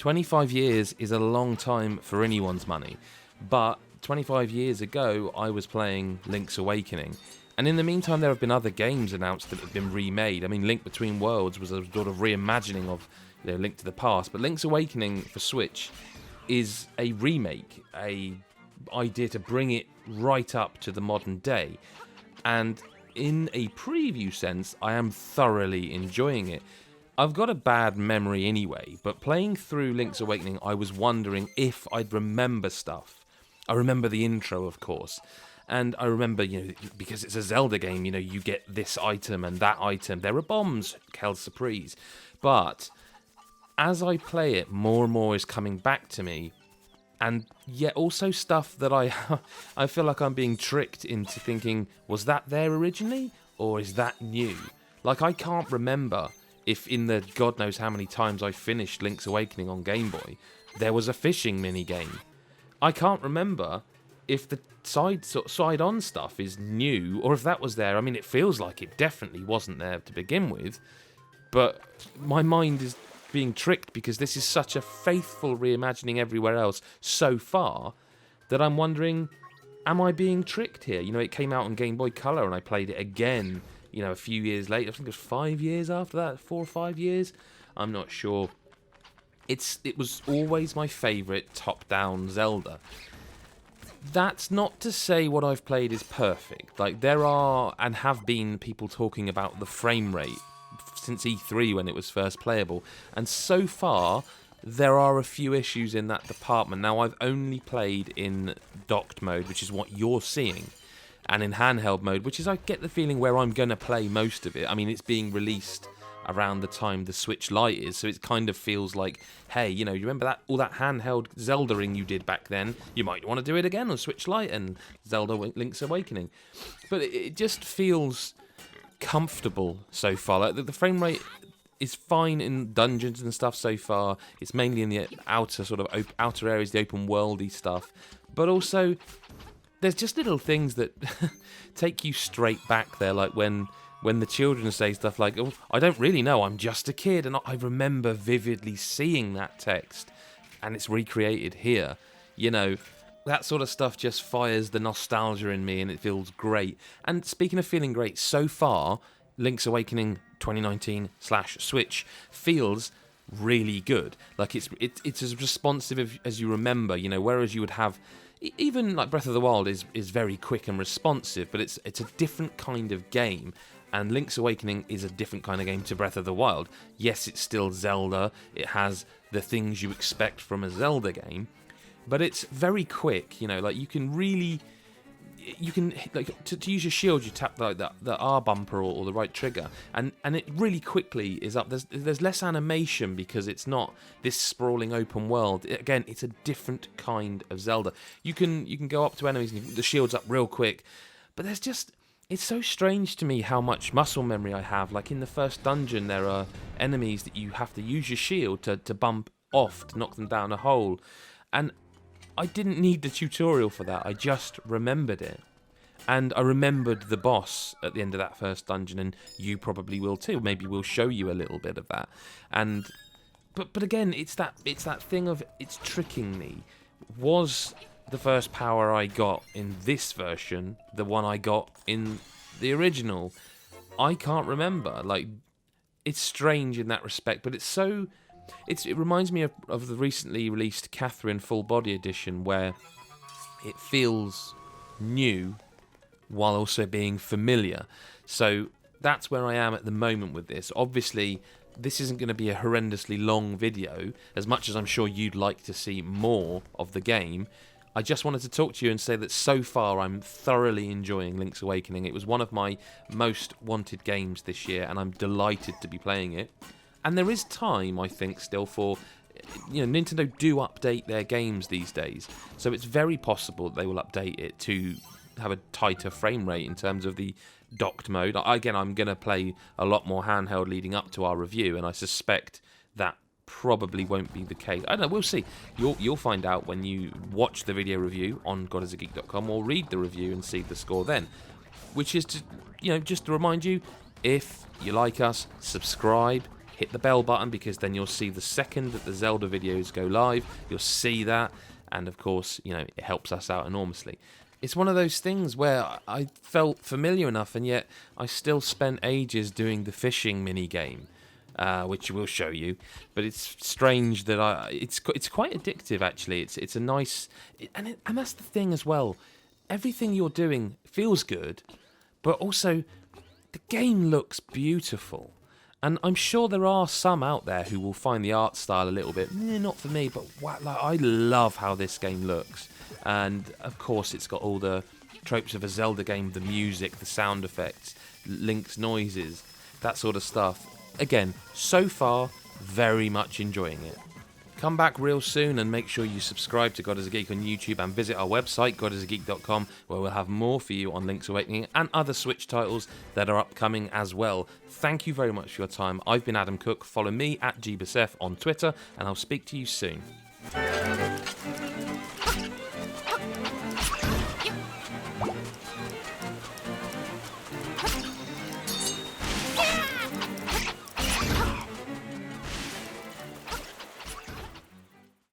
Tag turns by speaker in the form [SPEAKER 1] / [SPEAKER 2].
[SPEAKER 1] 25 years is a long time for anyone's money, but 25 years ago I was playing Link's Awakening, and in the meantime there have been other games announced that have been remade. I mean, Link Between Worlds was a sort of reimagining of Link to the Past, but Link's Awakening for Switch is a remake, a idea to bring it right up to the modern day, and in a preview sense I am thoroughly enjoying it. I've got a bad memory anyway, but playing through Link's Awakening, I was wondering if I'd remember stuff. I remember the intro, of course, and I remember, because it's a Zelda game, you get this item and that item. There are bombs, quelle surprise. But as I play it, more and more is coming back to me, and yet also stuff that I feel like I'm being tricked into thinking, was that there originally, or is that new? Like, I can't remember if in the God knows how many times I finished Link's Awakening on Game Boy, there was a fishing minigame. I can't remember if the side-on stuff is new, or if that was there. I mean, it feels like it definitely wasn't there to begin with, but my mind is being tricked because this is such a faithful reimagining everywhere else so far that I'm wondering, am I being tricked here? It came out on Game Boy Color and I played it again a few years later. I think it was 5 years after that, 4 or 5 years. I'm not sure. It was always my favourite top-down Zelda. That's not to say what I've played is perfect. Like, there are and have been people talking about the frame rate since E3 when it was first playable, and so far there are a few issues in that department. Now, I've only played in docked mode, which is what you're seeing, and in handheld mode, which is, I get the feeling, where I'm going to play most of it. I mean, it's being released around the time the Switch Lite is, so it kind of feels like, hey, you remember all that handheld Zelda-ing you did back then? You might want to do it again on Switch Lite and Zelda Link's Awakening. But it just feels comfortable so far. Like, the frame rate is fine in dungeons and stuff so far. It's mainly in the outer areas, the open worldy stuff. But also, there's just little things that take you straight back there, like when the children say stuff like, "Oh, I don't really know, I'm just a kid," and I remember vividly seeing that text, and it's recreated here. That sort of stuff just fires the nostalgia in me, and it feels great. And speaking of feeling great, so far, Link's Awakening 2019/Switch feels really good. Like, it's as responsive as you remember, whereas you would have, even like Breath of the Wild is very quick and responsive, but it's a different kind of game. And Link's Awakening is a different kind of game to Breath of the Wild. Yes, it's still Zelda. It has the things you expect from a Zelda game, but it's very quick. Like, you can to use your shield, you tap like the R bumper or the right trigger, and it really quickly is up. There's less animation because it's not this sprawling open world. Again, it's a different kind of Zelda. You can go up to enemies and the shield's up real quick, but it's so strange to me how much muscle memory I have. Like, in the first dungeon, there are enemies that you have to use your shield to bump off to knock them down a hole, and I didn't need the tutorial for that. I just remembered it. And I remembered the boss at the end of that first dungeon, and you probably will too. Maybe we'll show you a little bit of that. But again, it's that thing of, it's tricking me. Was the first power I got in this version the one I got in the original? I can't remember. Like, it's strange in that respect, but it reminds me of the recently released Catherine Full Body Edition, where it feels new while also being familiar. So that's where I am at the moment with this. Obviously, this isn't going to be a horrendously long video, as much as I'm sure you'd like to see more of the game. I just wanted to talk to you and say that so far I'm thoroughly enjoying Link's Awakening. It was one of my most wanted games this year, and I'm delighted to be playing it. And there is time, I think, still for... Nintendo do update their games these days, so it's very possible that they will update it to have a tighter frame rate in terms of the docked mode. Again, I'm going to play a lot more handheld leading up to our review, and I suspect that probably won't be the case. I don't know, we'll see. You'll find out when you watch the video review on godisageek.com, or read the review and see the score then. Which is to, just to remind you, if you like us, subscribe, hit the bell button, because then you'll see the second that the Zelda videos go live, you'll see that, and of course, you know, it helps us out enormously. It's one of those things where I felt familiar enough, and yet I still spent ages doing the fishing mini game, which we'll show you. But it's strange that it's quite addictive actually. It's a nice, and that's the thing as well. Everything you're doing feels good, but also the game looks beautiful. And I'm sure there are some out there who will find the art style a little bit, not for me, but wow, like, I love how this game looks. And of course it's got all the tropes of a Zelda game, the music, the sound effects, Link's noises, that sort of stuff. Again, so far, very much enjoying it. Come back real soon and make sure you subscribe to God is a Geek on YouTube and visit our website, godisageek.com, where we'll have more for you on Link's Awakening and other Switch titles that are upcoming as well. Thank you very much for your time. I've been Adam Cook. Follow me at GBSF on Twitter, and I'll speak to you soon.